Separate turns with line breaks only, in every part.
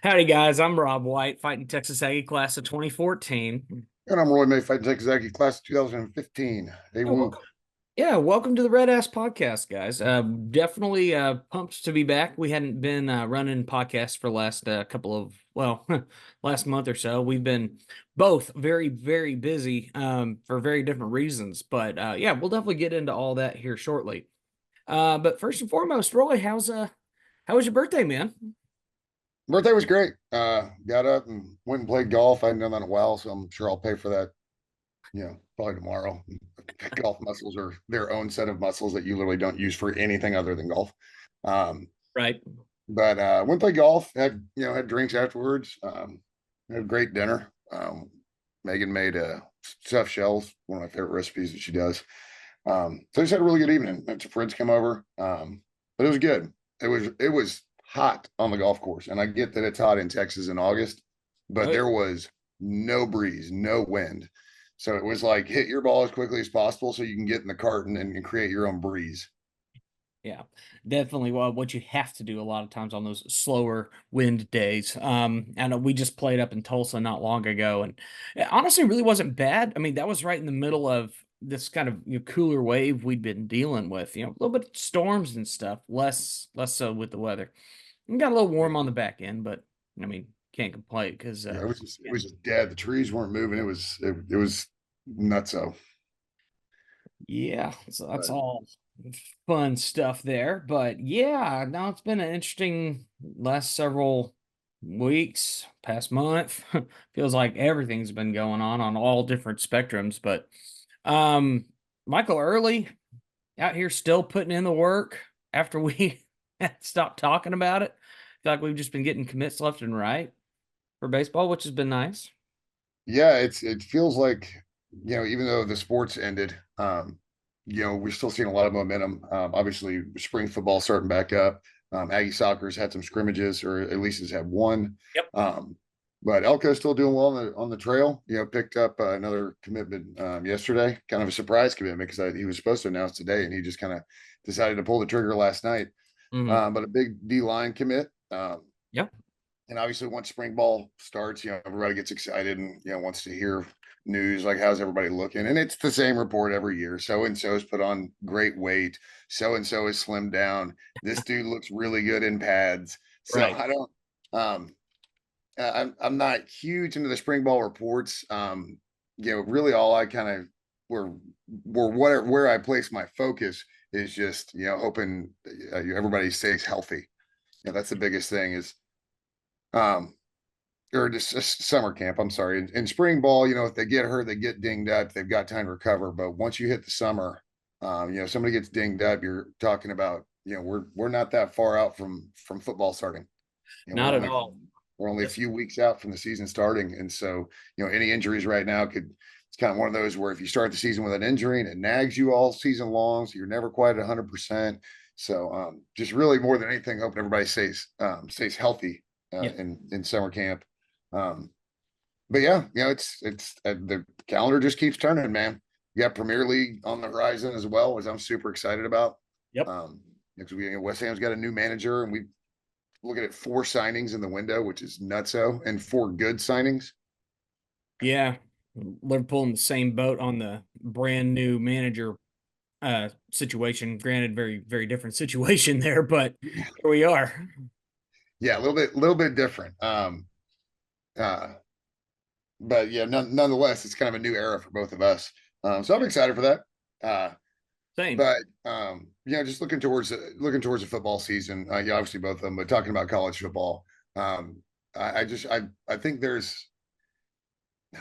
Howdy, guys. I'm Rob White, fighting Texas Aggie class of 2014.
And I'm Roy May, fighting Texas Aggie class of 2015. Hey,
Oh,
whoop.
welcome to the RedAss podcast, guys. Definitely pumped to be back. We hadn't been running podcasts for the last last month or so. We've been both very, very busy for very different reasons. But yeah, we'll definitely get into all that here shortly. But first and foremost, Roy, how was your birthday, man?
Birthday was great. Got up and went and played golf. I hadn't done that in a while, so I'm sure I'll pay for that, probably tomorrow. Golf muscles are their own set of muscles that you literally don't use for anything other than golf. Um,
Right.
but went play golf, had drinks afterwards, had a great dinner. Megan made stuffed shells, one of my favorite recipes that she does. So I just had a really good evening. Had some friends come over. But it was good. It was hot on the golf course. And I get that it's hot in Texas in August, but
Oh, yeah.
there was no breeze, no wind. So it was like hit your ball as quickly as possible so you can get in the cart and create your own breeze.
Yeah, definitely. Well, what you have to do a lot of times on those slower wind days. I know we just played up in Tulsa not long ago, and it honestly really wasn't bad. I mean, that was right in the middle of this kind of cooler wave we'd been dealing with. A little bit of storms and stuff. Less so with the weather. It got a little warm on the back end, but I mean, can't complain because
Yeah, it
yeah.
was just dead. The trees weren't moving. It was nutso.
Yeah, so that's
But
all fun stuff there. But yeah, now it's been an interesting last several weeks, past month. Feels like everything's been going on all different spectrums. But um Michael Early out here still putting in the work after we stopped talking about it. Feel like we've just been getting commits left and right for baseball, which has been nice.
yeah, it feels like, even though the sports ended, we're still seeing a lot of momentum. Obviously, spring football starting back up. Aggie soccer's had some scrimmages, or at least has had one.
Yep.
Um, but Elko's still doing well on the trail. Picked up another commitment yesterday, kind of a surprise commitment because he was supposed to announce today, and he just kind of decided to pull the trigger last night.
Hmm.
But a big D line commit.
Yep.
And obviously, once spring ball starts, everybody gets excited and wants to hear news like how's everybody looking, and it's the same report every year. So and so has put on great weight. So and so has slimmed down. This dude looks really good in pads. So
Right.
I don't. I'm not huge into the spring ball reports. Really all I kind of where where I place my focus is just hoping everybody stays healthy. That's the biggest thing is um or just summer camp. I'm sorry. In spring ball, if they get hurt, they get dinged up, they've got time to recover. But once you hit the summer, somebody gets dinged up, you're talking about, we're not that far out from football starting. You know, we're
Not at
only
all.
we're only a
Yes.
few weeks out from the season starting. And so, any injuries right now it's kind of one of those where if you start the season with an injury and it nags you all season long, so you're never quite at 100%. So just really more than anything, hoping everybody stays healthy
Yeah.
in summer camp. Um, but yeah, it's the calendar just keeps turning, man. You got Premier League on the horizon as well, as I'm super excited about.
Yep.
Because West Ham's got a new manager, and we looking at 4 signings in the window, which is nutso, and 4 good signings.
Yeah, Liverpool in the same boat on the brand new manager situation. Granted, very very different situation there, but here we are.
Yeah, little bit different. Uh, but yeah, nonetheless, it's kind of a new era for both of us. So I'm excited for that. Uh,
Same.
but just looking towards the football season. Yeah, obviously both of them, but talking about college football, um, I think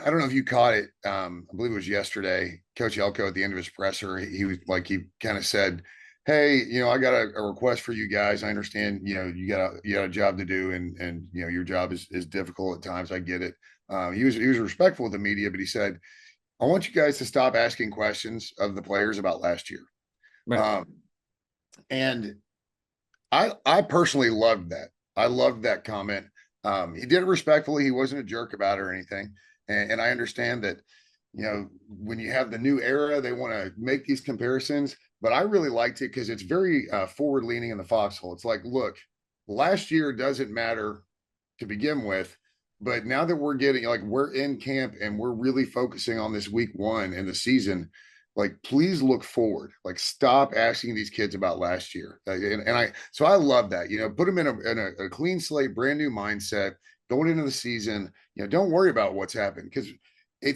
I don't know if you caught it. I believe it was yesterday. Coach Elko at the end of his presser, he was like he kind of said, "Hey, I got a request for you guys. I understand, you got a job to do, and your job is difficult at times. I get it." He was respectful of the media, but he said, "I want you guys to stop asking questions of the players about last year."
Right.
Um, and I personally loved that. I loved that comment. He did it respectfully. He wasn't a jerk about it or anything. And I understand that, when you have the new era, they want to make these comparisons. But I really liked it because it's very forward leaning in the foxhole. It's like, look, last year doesn't matter to begin with. But now that we're getting like we're in camp and we're really focusing on this week one in the season, like please look forward. Like stop asking these kids about last year. And I so I love that. Put them in a clean slate, brand new mindset going into the season. Don't worry about what's happened because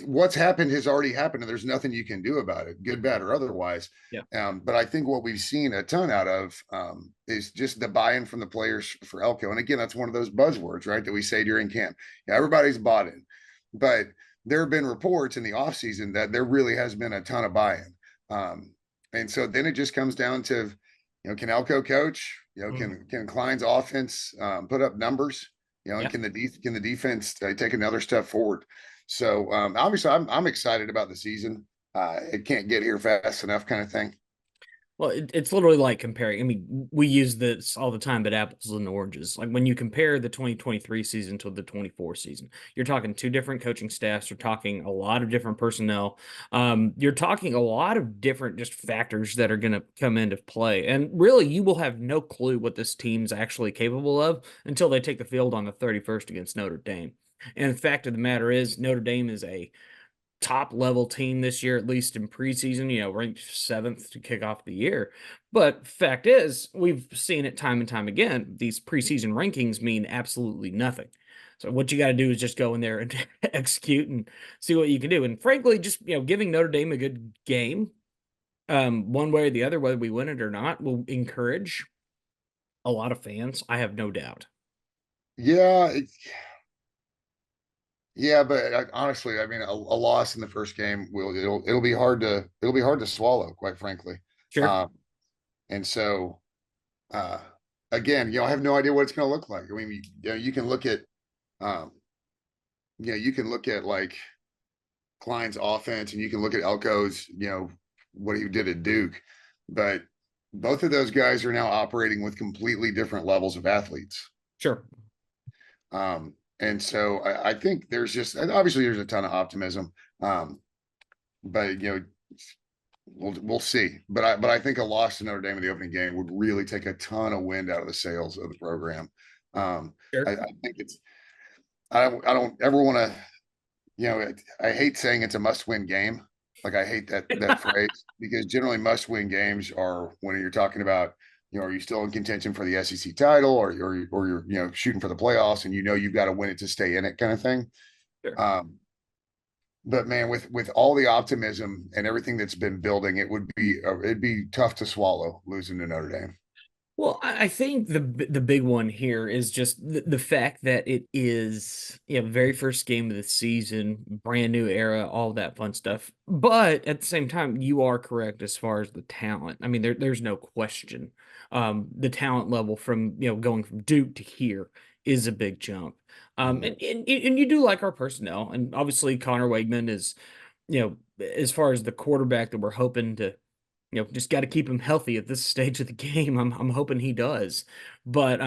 what's happened has already happened and there's nothing you can do about it, good, bad, or otherwise.
Yeah.
But I think what we've seen a ton out of is just the buy-in from the players for Elko. And again, that's one of those buzzwords, right, that we say during camp. Yeah, everybody's bought in, but there have been reports in the offseason that there really has been a ton of buy-in. And so then it just comes down to, can Elko coach?
Mm.
Can Klein's offense put up numbers? And
Yeah.
can the defense take another step forward? So obviously, I'm excited about the season. It can't get here fast enough, kind of thing.
Well, it's literally like comparing. I mean, we use this all the time, but apples and oranges. Like when you compare the 2023 season to the 24 season, you're talking two different coaching staffs. You're talking a lot of different personnel. You're talking a lot of different just factors that are going to come into play. And really, you will have no clue what this team's actually capable of until they take the field on the 31st against Notre Dame. And the fact of the matter is, Notre Dame is a top level team this year, at least in preseason, ranked seventh to kick off the year. But fact is, we've seen it time and time again. These preseason rankings mean absolutely nothing. So what you got to do is just go in there and execute and see what you can do. And frankly, just giving Notre Dame a good game, one way or the other, whether we win it or not, will encourage a lot of fans. I have no doubt.
Yeah, yeah, but honestly, I mean, a loss in the first game it'll be hard to swallow, quite frankly.
Sure.
Um, and so uh, again, I have no idea what it's going to look like. I mean, you can look at um, you can look at like Klein's offense, and you can look at Elko's, what he did at Duke, but both of those guys are now operating with completely different levels of athletes.
Sure.
And so I think there's just obviously there's a ton of optimism, but we'll see. But I think a loss to Notre Dame in the opening game would really take a ton of wind out of the sails of the program.
Sure.
I think I don't ever want to, I hate saying it's a must-win game. Like I hate that phrase because generally must-win games are when you're talking about, are you still in contention for the SEC title, or you're shooting for the playoffs, and you've got to win it to stay in it, kind of thing.
Sure.
Um, but man, with all the optimism and everything that's been building, it'd be tough to swallow losing to Notre Dame.
Well, I think the big one here is just the fact that it is, very first game of the season, brand new era, all that fun stuff. But at the same time, you are correct as far as the talent. I mean, there's no question. The talent level from, going from Duke to here is a big jump.
Mhm.
And you do like our personnel, and obviously Connor Wegman is, as far as the quarterback that we're hoping to just got to keep him healthy at this stage of the game. I'm hoping he does. But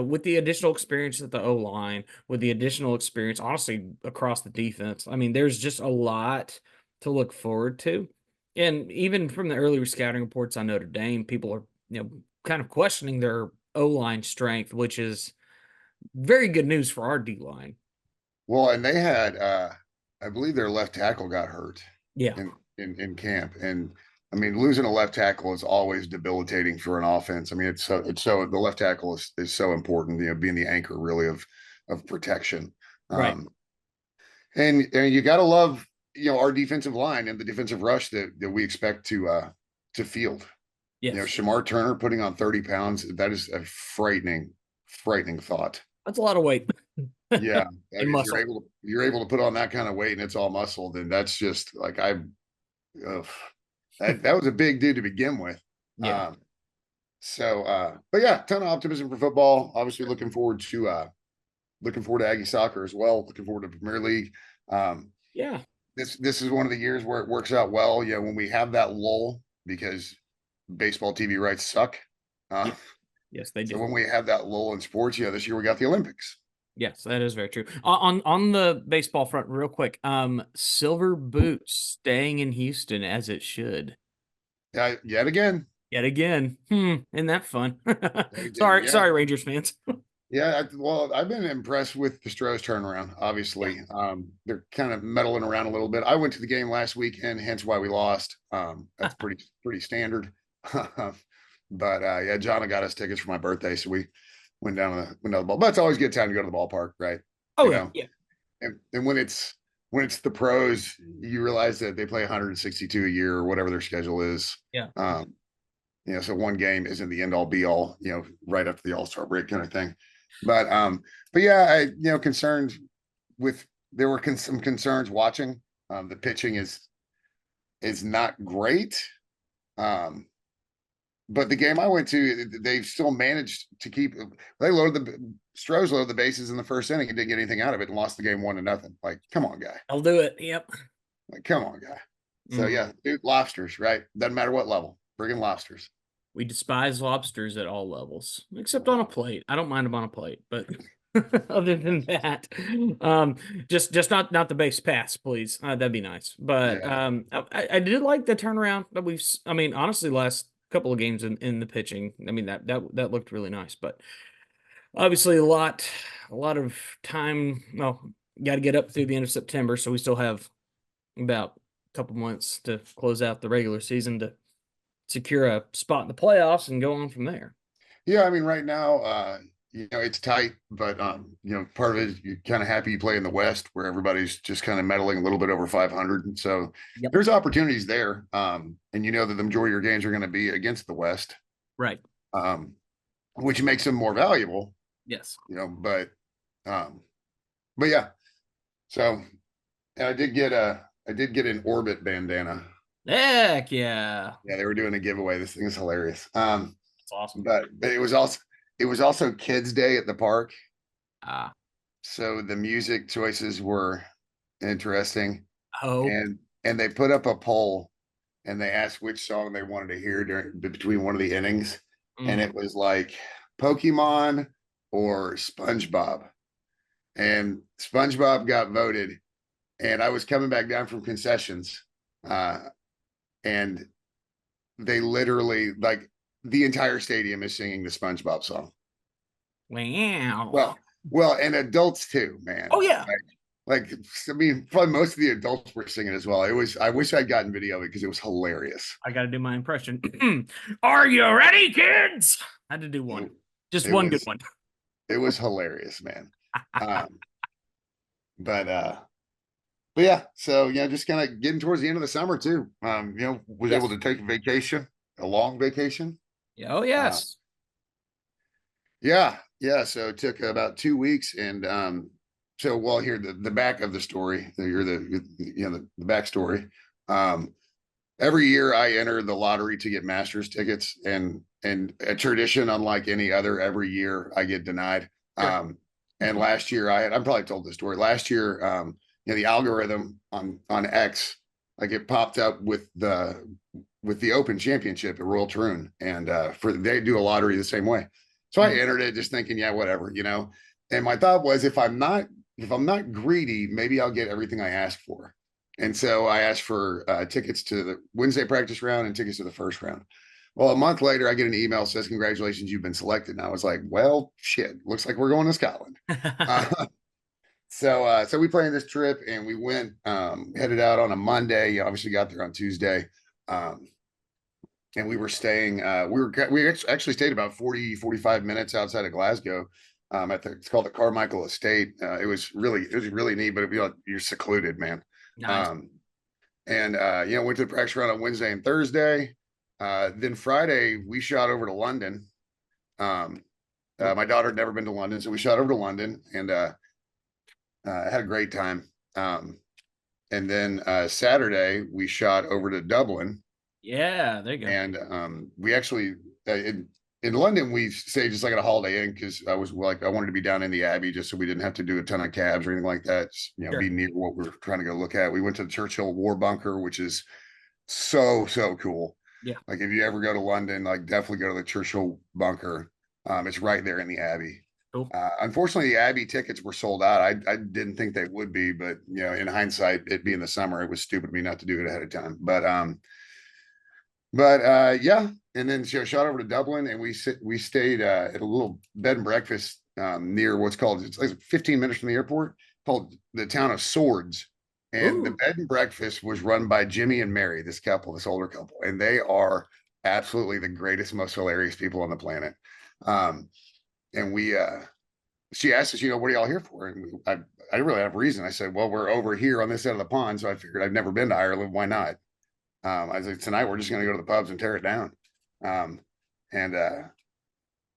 with the additional experience at the O line, with the additional experience, honestly, across the defense, I mean, there's just a lot to look forward to. And even from the earlier scouting reports on Notre Dame, people are, kind of questioning their O line strength, which is very good news for our D line.
Well, and they had, I believe their left tackle got hurt
Yeah,
in camp, and I mean, losing a left tackle is always debilitating for an offense. I mean, it's so the left tackle is so important, being the anchor really of protection.
right.
Um, and you got to love, our defensive line and the defensive rush that we expect to field.
Yes.
Shamar Turner putting on 30 pounds, that is a frightening thought.
That's a lot of weight
Yeah,
and
if you're
muscle.
able to put on that kind of weight and it's all muscle, then that's just like ugh, that was a big dude to begin with.
Yeah.
Um, but yeah, ton of optimism for football. Obviously, looking forward to Aggie soccer as well. Looking forward to Premier League. Um,
Yeah.
this is one of the years where it works out well. When we have that lull because baseball TV rights suck. Uh,
Yeah. Yes, they
so
do.
when we have that lull in sports, this year we got the Olympics.
Yes, that is very true. On the baseball front, real quick, Silver Boots staying in Houston as it should.
Yet again,
Yet again. Isn't that fun?
yet again,
Sorry,
yeah.
sorry, Rangers fans.
Yeah, well, I've been impressed with the Stros turnaround.
Yeah,
Obviously, they're kind of meddling around a little bit. I went to the game last weekend, hence why we lost. That's pretty standard. But yeah, John got us tickets for my birthday, so we went down the ball. But it's always a good time to go to the ballpark, right?
oh
You
yeah,
know,
yeah,
and when it's the pros, you realize that they play 162 a year or whatever their schedule is.
yeah.
Um, so one game isn't the end all be all, right after the All-Star break kind of thing. But yeah, concerned with there were some concerns watching. The pitching is not great. Um, but the game I went to, they still managed to keep. They loaded the Stros loaded the bases in the first inning and didn't get anything out of it and lost the game 1-0. Like, come on, guy.
I'll do it. Yep.
Like, come on, guy. So
Mm.
yeah, dude, lobsters, right? Doesn't matter what level. Friggin' lobsters.
We despise lobsters at all levels, except on a plate. I don't mind them on a plate, but other than that, um, just not the base pass, please. That'd be nice. But
Yeah.
I did like the turnaround that I mean, honestly, last couple of games in the pitching. I mean that looked really nice, but obviously a lot of time. Well, got to get up through the end of September, so we still have about a couple months to close out the regular season to secure a spot in the playoffs and go on from there.
Yeah, I mean, right now, it's tight, but part of it is you're kind of happy you play in the West where everybody's just kind of meddling a little bit over 500. And so
Yep.
there's opportunities there. And you know that the majority of your games are going to be against the West,
Right.
um, which makes them more valuable,
Yes.
um, but yeah. So and I did get an Orbit bandana.
Heck yeah.
Yeah, they were doing a giveaway. This thing is hilarious.
That's awesome.
But it was also Kids Day at the park.
Ah.
So the music choices were interesting,
Oh.
and they put up a poll and they asked which song they wanted to hear during between one of the innings, and
Mm.
it was like Pokemon or SpongeBob, and SpongeBob got voted. And I was coming back down from concessions, uh, and they literally like the entire stadium is singing the SpongeBob song.
Wow.
Well, well, and adults too, man.
Oh yeah.
Like, I mean, probably most of the adults were singing as well. It was. I wish I'd gotten video of it because it was hilarious.
I got to do my impression. Are you ready, kids? I had to do one.
It,
Just
it
one good
was.
one.
It was hilarious, man. Um, but uh, but yeah. So just kind of getting towards the end of the summer too. Was able
Yes.
to take a vacation, a long vacation.
Yeah, oh
Uh,
yes.
yeah, yeah. So it took about 2 weeks, and so well, here the back of the story. You're the backstory. Um, every year I enter the lottery to get Masters tickets, and a tradition unlike any other. Every year I get denied.
Sure.
And last year I'm probably told this story. Last year, the algorithm on X, like it popped up with the Open Championship at Royal Troon, and they do a lottery the same way. So I
Mhm.
entered it just thinking, yeah, whatever. And my thought was, if I'm not greedy, maybe I'll get everything I asked for. And so I asked for tickets to the Wednesday practice round and tickets to the first round. Well, a month later, I get an email that says, "Congratulations, you've been selected." And I was like, "Well, shit, looks like we're going to Scotland." Uh, so we planned this trip and we went, headed out on a Monday. Obviously, got there on Tuesday. Um, and we were staying we actually stayed about 40-45 minutes outside of Glasgow, it's called the Carmichael Estate. It was really neat, but you're secluded, man.
Nice.
um and went to the practice round on Wednesday and Thursday. Then Friday we shot over to London. um my daughter had never been to London, so we shot over to London, and had a great time. And then Saturday we shot over to Dublin.
Yeah, there you go.
And we actually in London we stayed just like at a Holiday Inn because I was like I wanted to be down in the Abbey just so we didn't have to do a ton of cabs or anything like that. Just,
Sure.
be near what we are trying to go look at. We went to the Churchill War Bunker, which is so cool.
Yeah.
Like if you ever go to London, like definitely go to the Churchill Bunker. It's right there in the Abbey.
Cool.
Unfortunately, the Abbey tickets were sold out. I didn't think they would be, but in hindsight, it being the summer, it was stupid of me not to do it ahead of time. But yeah, and then she shot over to Dublin, and we stayed at a little bed and breakfast near what's called, it's like 15 minutes from the airport, called the town of Swords. And the
Ooh.
bed and breakfast was run by Jimmy and Mary, this couple, this older couple, and they are absolutely the greatest, most hilarious people on the planet. Um, and she asked us, what are y'all here for? And I didn't really have a reason. I said, well, we're over here on this side of the pond. So I figured I've never been to Ireland. Why not? I was like, tonight we're just going to go to the pubs and tear it down. Um, and, uh,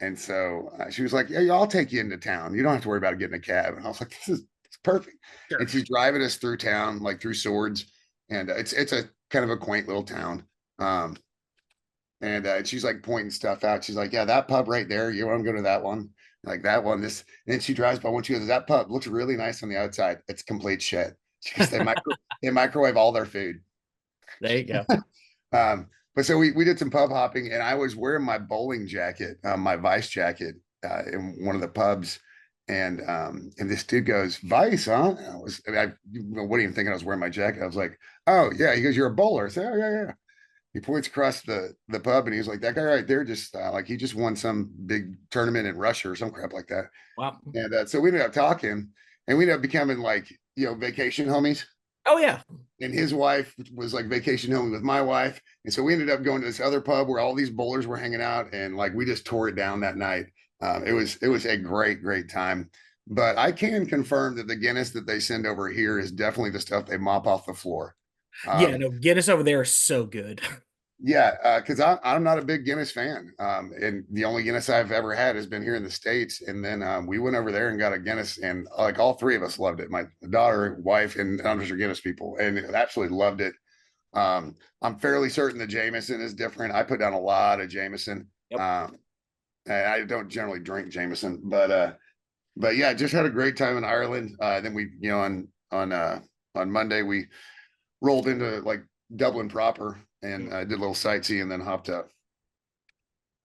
and so she was like, yeah, I'll take you into town. You don't have to worry about getting a cab. And I was like, it's perfect. And
Sure.
she's driving us through town, like through Swords. And it's a kind of a quaint little town. Um, and she's like pointing stuff out. She's like, yeah, that pub right there. You want to go to that one? Like that one. This. And then she drives by one. She goes, that pub looks really nice on the outside. It's complete shit. She goes, they microwave all their food.
There you go.
But so we did some pub hopping, and I was wearing my bowling jacket, my Vice jacket, in one of the pubs, and this dude goes, Vice, huh? And I wasn't even thinking I was wearing my jacket. I was like, oh yeah. He goes, you're a bowler. I said, oh yeah, yeah. He points across the pub, and he's like, that guy right there just like he just won some big tournament in Russia or some crap like that.
Wow.
And so we ended up talking, and we ended up becoming like vacation homies.
Oh yeah.
And his wife was like vacation homie with my wife, and so we ended up going to this other pub where all these bowlers were hanging out, and like we just tore it down that night. It was a great time. But I can confirm that the Guinness that they send over here is definitely the stuff they mop off the floor.
Yeah,
Um,
no, Guinness over there is so good.
Yeah, because I'm not a big Guinness fan, and the only Guinness I've ever had has been here in the States. And then we went over there and got a Guinness, and like all three of us loved it. My daughter, wife, and others are Guinness people, and absolutely loved it. I'm fairly certain the Jameson is different. I put down a lot of Jameson,
Yep.
um, and I don't generally drink Jameson, but yeah, just had a great time in Ireland. Then we, on Monday we rolled into like Dublin proper and did a little sightseeing, and then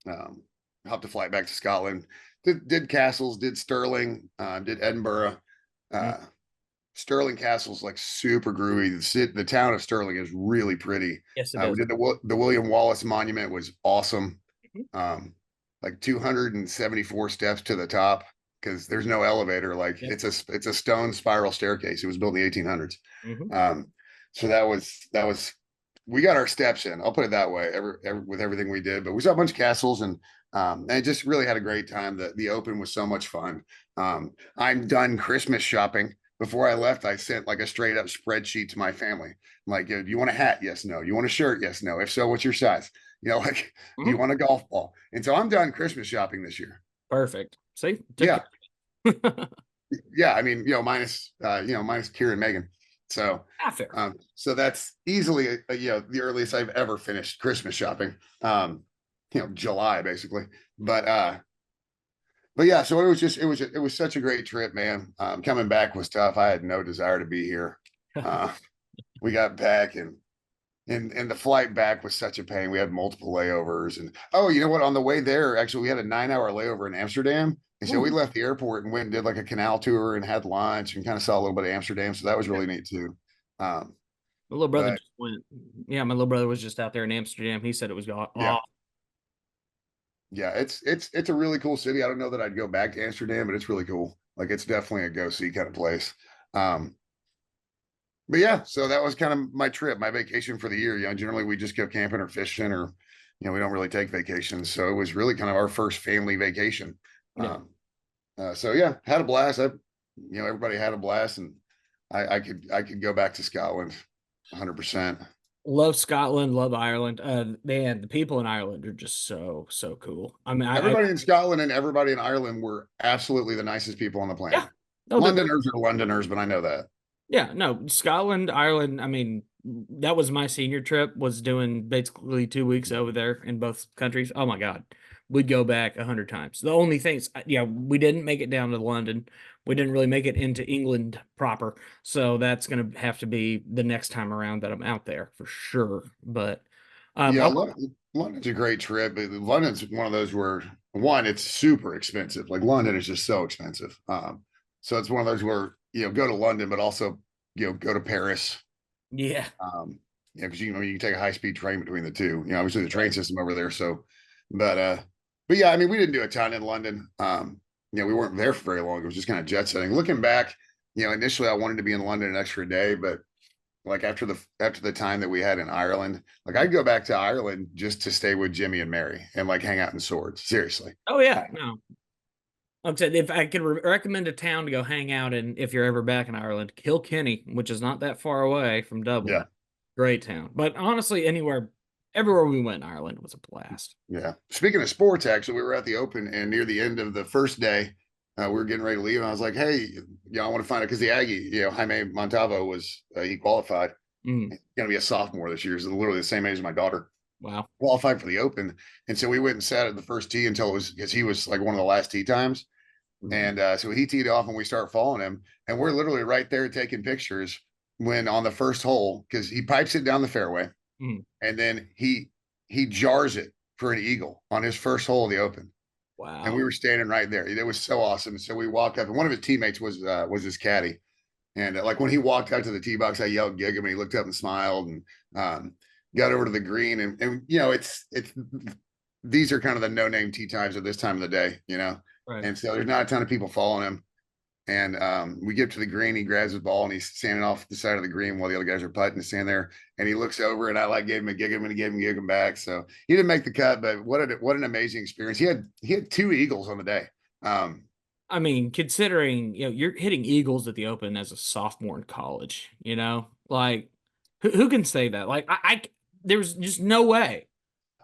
um, hopped a flight back to Scotland. Did castles, did Stirling, did Edinburgh.
Mhm.
Uh, Stirling Castle's like super groovy. The town of Stirling is really pretty.
Yes, it
We
is.
did the William Wallace Monument was awesome.
Mhm.
Um, like 274 steps to the top because there's no elevator. Like
Yep.
it's a stone spiral staircase. It was built in the 1800s.
Hmm.
Um, so that was we got our steps in. I'll put it that way. With everything we did, but we saw a bunch of castles and it just really had a great time. The open was so much fun. I'm done Christmas shopping. Before I left, I sent like a straight up spreadsheet to my family. I'm like, do you want a hat? Yes, no. You want a shirt? Yes, no. If so, what's your size? Like, do you
Hmm.
want a golf ball? And so I'm done Christmas shopping this year.
Perfect. See, took
Yeah.
care.
Yeah. I mean, minus Kira and Megan. So,
Ah, fair.
so that's easily, the earliest I've ever finished Christmas shopping. July basically. But yeah, so it was such a great trip, man. Coming back was tough. I had no desire to be here. Uh, we got back and the flight back was such a pain. We had multiple layovers, and oh, you know what? On the way there, actually, we had a 9-hour layover in Amsterdam, and so we
Ooh,
left the airport and went and did like a canal tour and had lunch and kind of saw a little bit of Amsterdam. So that was
yeah.
really neat too. Um,
My little brother
but
just went. Yeah, my little brother was just out there in Amsterdam. He said it was
yeah,
off.
yeah, it's a really cool city. I don't know that I'd go back to Amsterdam, but it's really cool. Like it's definitely a go see kind of place. Um, but yeah, so that was kind of my trip, my vacation for the year. Generally we just go camping or fishing, or we don't really take vacations. So it was really kind of our first family vacation.
Yeah.
So yeah, had a blast. Everybody had a blast, and I could go back to Scotland 100%.
Love Scotland, love Ireland. Man, the people in Ireland are just so cool. I mean, I
Everybody in Scotland and everybody in Ireland were absolutely the nicest people on the
yeah,
planet.
no,
Londoners are Londoners, but I know that.
yeah, no, Scotland, Ireland. I mean, that was my senior trip. Was doing basically 2 weeks over there in both countries. Oh my God, we'd go back 100 times. The only things, yeah, we didn't make it down to London. We didn't really make it into England proper, so that's gonna have to be the next time around that I'm out there for sure. But
Yeah,
I,
London's a great trip. London's one of those where one, it's super expensive. Like London is just so expensive. So it's one of those where go to London, but also go to Paris.
yeah,
Um, because you can take a high speed train between the two. Obviously the train system over there. So, but yeah, I mean, we didn't do a ton in London. we weren't there for very long. It was just kind of jet setting. Looking back, initially I wanted to be in London an extra day, but like after the time that we had in Ireland, like I'd go back to Ireland just to stay with Jimmy and Mary and like hang out in Swords. Seriously.
Oh yeah, no. Like I said, if I could recommend a town to go hang out in, if you're ever back in Ireland, Kilkenny, which is not that far away from
Yeah.
Dublin. Great town. But honestly, everywhere we went in Ireland was a blast.
Yeah. Speaking of sports, actually, we were at the Open, and near the end of the first day, we were getting ready to leave, and I was like, "Hey, I want to find out because the Aggie, Jaime Montalvo was he qualified.
Mm,
He's going to be a sophomore this year. He's literally the same age as my daughter.
wow.
Qualified for the Open, and so we went and sat at the first tee until it was because he was like one of the last tee times, and so he teed off, and we start following him, and we're literally right there taking pictures when on the first hole because he pipes it down the fairway,
Mm,
and then he jars it for an eagle on his first hole of the Open, and we
wow.
were standing right there. It was so awesome. So we walked up, and one of his teammates was his caddy, and like when he walked out to the tee box, I yelled "Gig him," and he looked up and smiled, and got over to the green, and it's these are kind of the no name tee times at this time of the day,
Right.
and so there's not a ton of people following him. And we get to the green, he grabs his ball and he's standing off the side of the green while the other guys are putting to stand there. And he looks over and I like gave him a gig him and he gave him a gig him back. So he didn't make the cut, but what an amazing experience. He had two eagles on the day. Um,
I mean, considering, you're hitting Eagles at the Open as a sophomore in college, like who can say that? Like there's just no way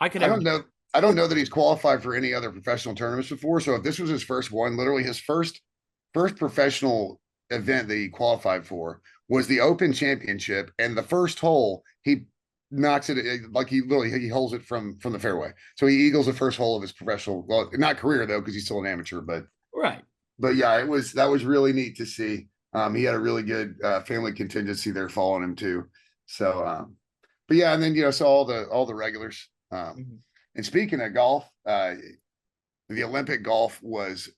I could
I
ever
don't
do
know.
that.
I don't know that he's qualified for any other professional tournaments before. So if this was his first one, literally his first professional event that he qualified for was the Open Championship, and the first hole he knocks it like he literally he holds it from the fairway. So he eagles the first hole of his professional, well, not career though, because he's still an amateur,
Right.
but yeah, that was really neat to see. He had a really good family contingency there following him too. So, but yeah, and then so all the regulars.
Mhm.
And speaking of golf, the Olympic golf was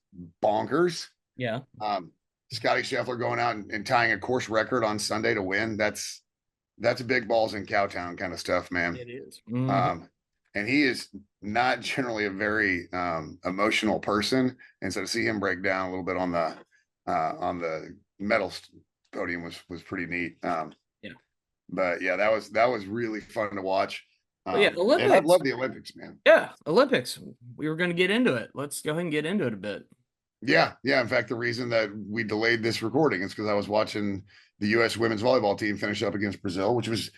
bonkers.
Yeah,
Um, Scotty Scheffler going out and tying a course record on Sunday to win. That's big balls in Cowtown kind of stuff, man.
it is. Mhm.
Um, and he is not generally a very emotional person, and so to see him break down a little bit on the medal podium was pretty neat.
Yeah.
But yeah, that was really fun to watch.
But yeah,
And I
Olympics.
love the Olympics, man.
Yeah, Olympics. We were going to get into it. Let's go ahead and get into it a bit.
Yeah, yeah. In fact, the reason that we delayed this recording is because I was watching the U.S. women's volleyball team finish up against Brazil, which was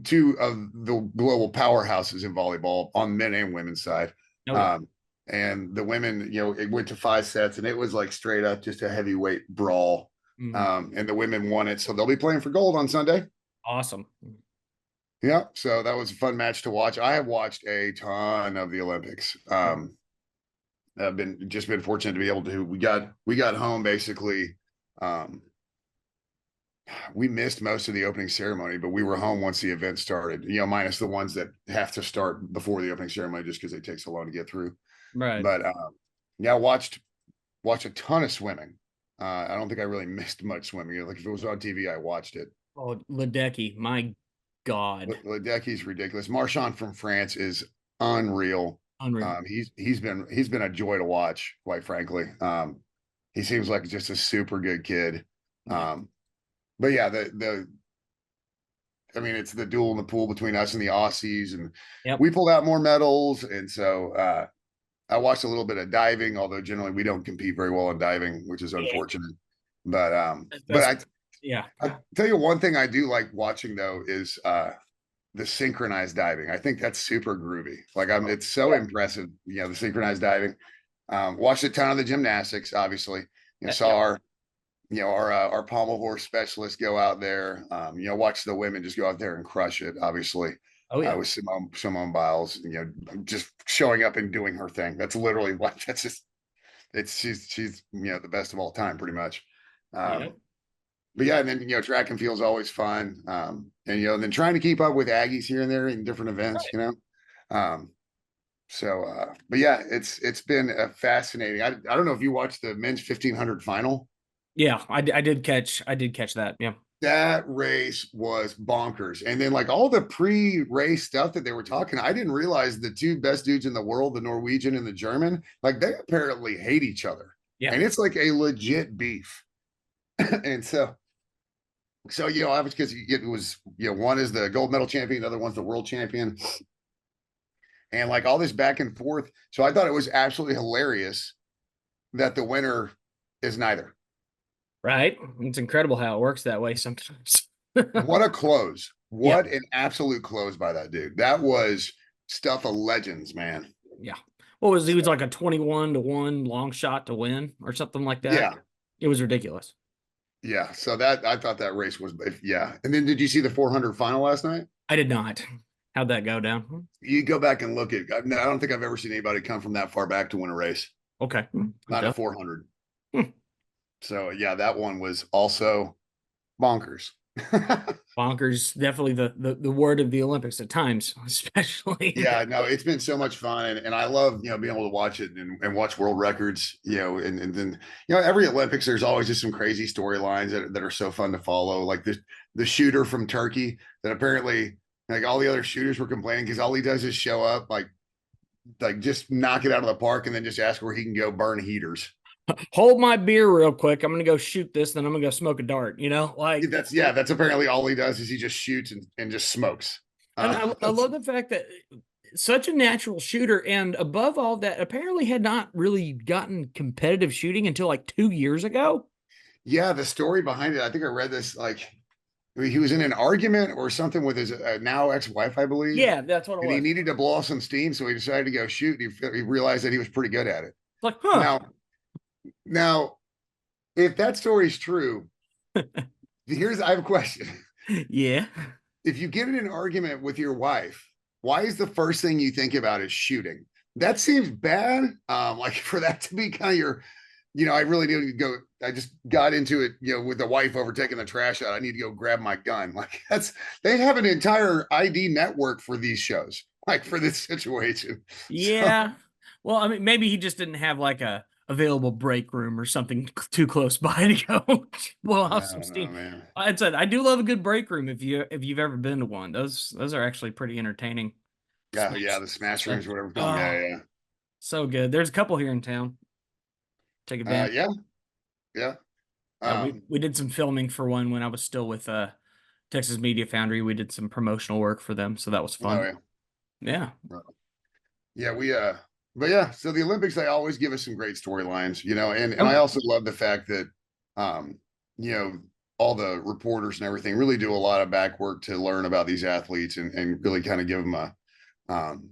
two of the global powerhouses in volleyball on men and women's side.
Oh yeah.
Um, and the women, it went to 5 sets, and it was like straight up just a heavyweight brawl.
Mhm.
And the women won it, so they'll be playing for gold on Sunday.
Awesome.
Yeah, so that was a fun match to watch. I have watched a ton of the Olympics. I've been fortunate to be able to. We got home basically. Um, we missed most of the opening ceremony, but we were home once the event started. Minus the ones that have to start before the opening ceremony, just because they take so long to get through.
Right.
But yeah, watched a ton of swimming. I don't think I really missed much swimming. Like if it was on TV, I watched it.
Oh, Ledecky, my God.
Ledecky's ridiculous. Marchand from France is unreal.
Unreal.
He's been a joy to watch, quite frankly. He seems like just a super good kid.
Yeah.
But yeah, I mean, it's the duel in the pool between us and the Aussies, and
Yep.
we pulled out more medals. And so I watched a little bit of diving, although generally we don't compete very well in diving, which is
Yeah.
unfortunate. But
That's, yeah.
I tell you one thing I do like watching though is the synchronized diving. I think that's super groovy. Like it's so
Yeah.
impressive. The synchronized diving. Watched a ton of the gymnastics, obviously. Saw
Yep.
our pommel horse specialist go out there. Watch the women just go out there and crush it, obviously.
Oh yeah.
With Simone Biles, just showing up and doing her thing. That's literally what that's just she's the best of all time, pretty much.
Yep.
But yeah, and then track and field is always fun. And then trying to keep up with Aggies here and there in different events,
Right.
Um, but yeah, it's been a fascinating. I don't know if you watched the men's 1500 final.
Yeah, I did catch that. Yeah.
That race was bonkers. And then like all the pre-race stuff that they were talking, I didn't realize the two best dudes in the world, the Norwegian and the German, like they apparently hate each other.
Yeah.
and it's like a legit beef. And so obviously because it was one is the gold medal champion, the other one's the world champion, and like all this back and forth. So I thought it was absolutely hilarious that the winner is neither.
Right. It's incredible how it works that way sometimes.
What a close!
Yeah.
What an absolute close by that dude. That was stuff of legends, man.
Yeah. What was he was
So,
like a 21-1 long shot to win or something like that.
yeah,
It was ridiculous.
yeah. So that I thought that race was yeah. And then did you see the 400 final last night?
I did not. How'd that go down?
You go back and look at. I don't think I've ever seen anybody come from that far back to win a race.
Okay.
Not at 400.
Hmm.
So yeah, that one was also bonkers.
Bonkers, definitely the word of the Olympics at times, especially.
Yeah, no, it's been so much fun, and I love being able to watch it and watch world records, and then every Olympics there's always just some crazy storylines that are so fun to follow, like the shooter from Turkey that apparently like all the other shooters were complaining because all he does is show up like just knock it out of the park and then just ask where he can go burn heaters.
Hold my beer real quick. I'm gonna go shoot this, then I'm gonna go smoke a dart. Like
That's apparently all he does is he just shoots and just smokes.
and I love the fact that such a natural shooter, and above all that, apparently had not really gotten competitive shooting until like 2 years ago.
Yeah, the story behind it. I think I read this like he was in an argument or something with his now ex-wife, I believe,
Yeah, that's what it
and he
was.
needed to blow off some steam, so he decided to go shoot. He realized that he was pretty good at it.
It's like, huh?
Now, if that story is true, I have a question.
Yeah.
If you get in an argument with your wife, why is the first thing you think about is shooting? That seems bad. Like for that to be kind of your, I really need to go. I just got into it, with the wife overtaking the trash out. I need to go grab my gun. Like they have an entire ID network for these shows, like for this situation. So
Yeah. Well, I mean, maybe he just didn't have like a available break room or something too close by to go blow
I
off some
don't know,
steam.
man.
I said I do love a good break room if you've ever been to one. Those are actually pretty entertaining.
Yeah,
Smash.
yeah, the smash rooms, whatever.
Oh,
Yeah,
so good. There's a couple here in town. Take
yeah,
advantage.
yeah, yeah.
Yeah, we did some filming for one when I was still with Texas Media Foundry. We did some promotional work for them, so that was
Oh
fun.
yeah,
Yeah.
yeah. But yeah. So the Olympics, they always give us some great storylines, and I
Oh,
also love the fact that, um, you know, all the reporters and everything really do a lot of back work to learn about these athletes and really kind of give them um,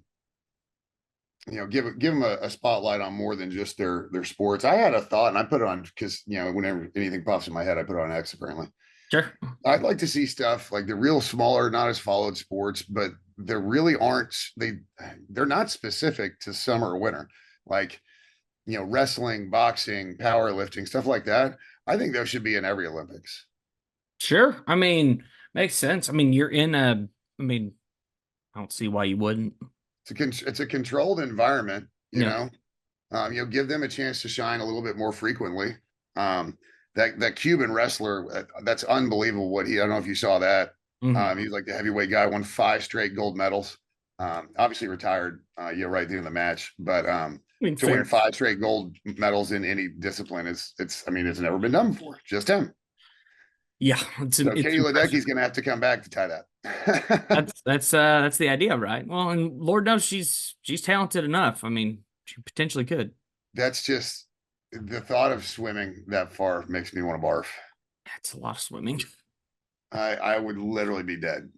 give them a spotlight on more than just their sports. I had a thought, and I put it on because whenever anything pops in my head, I put it on X. Apparently,
sure.
I'd like to see stuff like the real smaller, not as followed sports, but there really aren't they're not specific to summer or winter, like wrestling, boxing, powerlifting, stuff like that. I think those should be in every Olympics.
Sure. I mean, makes sense. I mean, you're in a, I mean, I don't see why you wouldn't.
It's a controlled environment,
Yeah.
give them a chance to shine a little bit more frequently. That Cuban wrestler, that's unbelievable. I don't know if you saw that.
Hmm.
He's like the heavyweight guy, won 5 straight gold medals. Obviously retired, right during the match, but
I mean,
to win
fair.
5 straight gold medals in any discipline it's it's never been done before. Just him.
Yeah,
So
it's
Katie
impressive.
Ledecky's going to have to come back to tie that.
That's the idea, right? Well, and Lord knows she's talented enough. I mean, she potentially could.
That's just the thought of swimming that far makes me want to barf.
That's a lot of swimming.
I would literally be dead.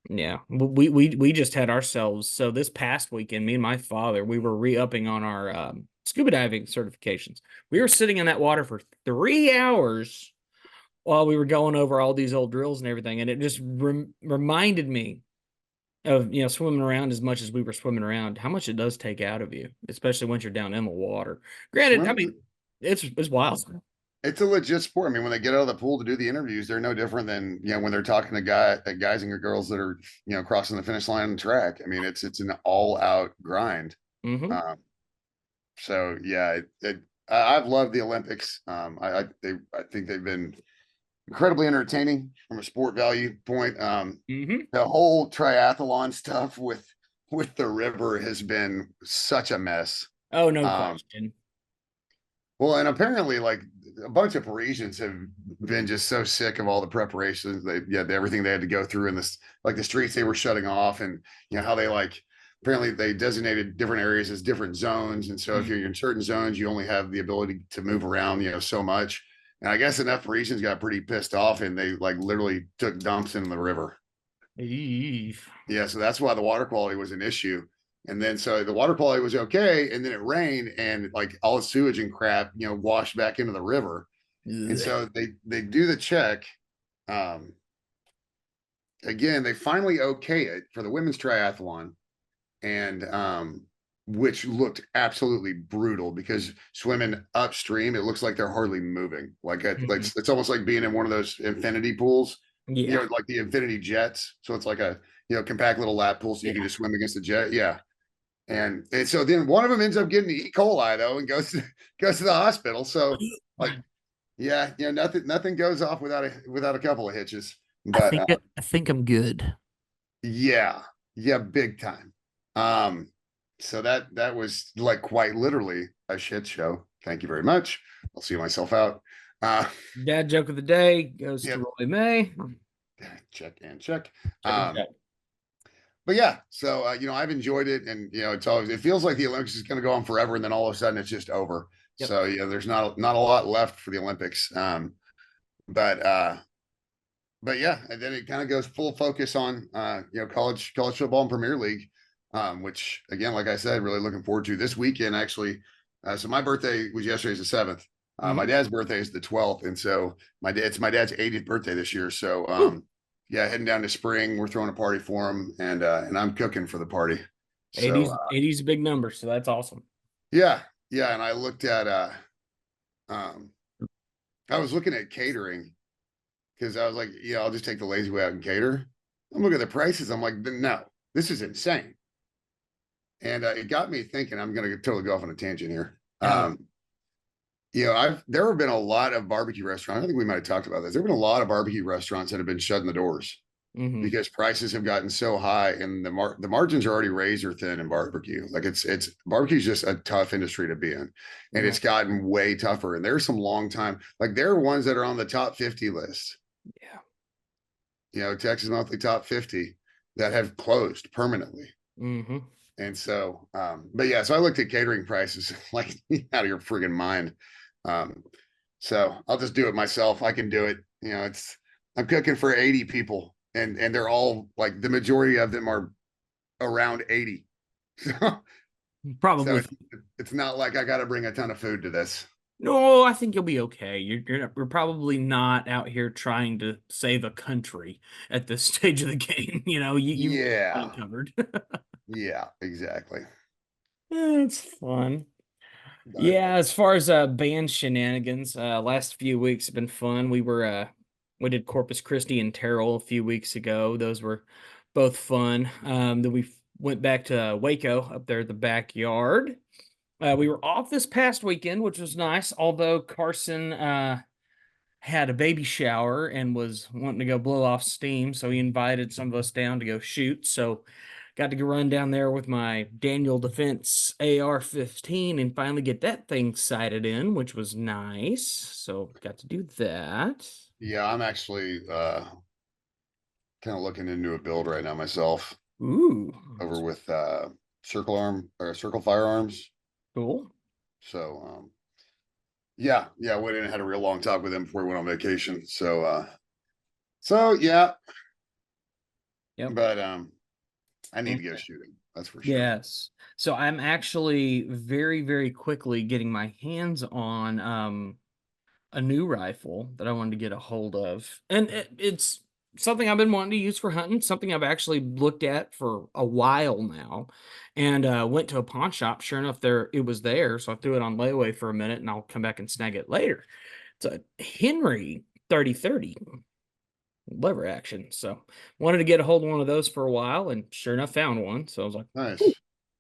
Yeah, we just had ourselves. So this past weekend, me and my father, we were re-upping on our scuba diving certifications. We were sitting in that water for 3 hours while we were going over all these old drills and everything, and it just reminded me of swimming around as much as we were swimming around, how much it does take out of you, especially once you're down in the water. Granted, I mean,
Swimming,
it's wild.
it's a legit sport. I mean, when they get out of the pool to do the interviews, they're no different than when they're talking to guys and girls that are crossing the finish line on the track. I mean, it's an all out grind.
Hmm.
Um, so yeah, I've loved the Olympics. I think they've been incredibly entertaining from a sport value point.
Hmm.
The whole triathlon stuff with the river has been such a mess.
Oh, no
Um,
question.
Well, and apparently, like a bunch of Parisians have been just so sick of all the preparations. They, yeah, everything they had to go through in this, like the streets they were shutting off, and how they like apparently they designated different areas as different zones. And so if
Mm.
you're in certain zones, you only have the ability to move around, so much. And I guess enough Parisians got pretty pissed off, and they like literally took dumps in the river.
Eef.
Yeah, so that's why the water quality was an issue. And then so the water quality was okay, and then it rained, and like all the sewage and crap, washed back into the river. And
Ugh.
so they do the check. Um, Again, they finally okay it for the women's triathlon, and which looked absolutely brutal because swimming upstream, it looks like they're hardly moving. Like
Mhm.
it's almost like being in one of those infinity pools,
Yeah.
like the infinity jets. So it's like a compact little lap pool, so you can
Yeah.
just swim against the jet. Yeah. And so then one of them ends up getting E. coli though, and goes to the hospital. So like, yeah, nothing goes off without a couple of hitches. But
I think I'm good.
yeah, yeah, big time. Um, so that was like quite literally a shit show. Thank you very much. I'll see myself out. Uh,
Dad joke of the day goes to
yep,
Roy May.
check and check.
Check and
Um,
check.
but yeah, so I've enjoyed it, and it feels like the Olympics is going to go on forever, and then all of a sudden it's just over.
Yep.
So there's not a lot left for the Olympics. But but yeah, and then it kind of goes full focus on college football and Premier League, which again, like I said, really looking forward to this weekend actually. So my birthday was yesterday's the 7th. My
Mm-hmm.
dad's birthday is the 12th, and so it's my dad's 80th birthday this year. So
Ooh,
yeah, heading down to spring, we're throwing a party for him, and I'm cooking for the party. So
80s a big number, so that's awesome.
yeah, yeah, and I looked at um, I was looking at catering because I was like, yeah, I'll just take the lazy way out and cater. I'm looking at the prices. I'm like, no, this is insane. And it got me thinking. I'm going to totally go off on a tangent here.
Oh,
There have been a lot of barbecue restaurants. I think we might have talked about this. There have been a lot of barbecue restaurants that have been shutting the doors
mm-hmm.
because prices have gotten so high, and the margins are already razor thin in barbecue. Like it's barbecue is just a tough industry to be in, and
Yeah.
it's gotten way tougher. And there's some long time, like there are ones that are on the top 50 list,
Yeah.
Texas Monthly Top 50 that have closed permanently.
Mm-hmm.
And so, but yeah, so I looked at catering prices like out of your friggin' mind. Um, so I'll just do it myself. I can do it. I'm cooking for 80 people, and they're all like the majority of them are around 80. So
Probably.
it's not like I got to bring a ton of food to this.
No, I think you'll be okay. You're probably not out here trying to save a country at this stage of the game. You
Yeah,
got covered.
yeah, exactly.
It's fun.
But
Yeah, as far as band shenanigans, last few weeks have been fun. We did Corpus Christi and Terrell a few weeks ago. Those were both fun. Then we went back to Waco up there at the backyard. We were off this past weekend, which was nice, although Carson had a baby shower and was wanting to go blow off steam, so he invited some of us down to go shoot. So got to go run down there with my Daniel Defense AR-15 and finally get that thing sighted in, which was nice. So got to do that.
yeah, I'm actually kind of looking into a build right now myself
Ooh,
over with Circle Firearms.
cool.
So yeah, went in and had a real long talk with him before we went on vacation. So yeah,
Yep.
but I need to go shooting. That's for sure.
Yes. So I'm actually very, very quickly getting my hands on a new rifle that I wanted to get a hold of. And it's something I've been wanting to use for hunting, something I've actually looked at for a while now. And went to a pawn shop. Sure enough, it was there. So I threw it on layaway for a minute and I'll come back and snag it later. It's a Henry 3030 lever action. So wanted to get a hold of one of those for a while and sure enough found one. So I was like, ooh,
Nice.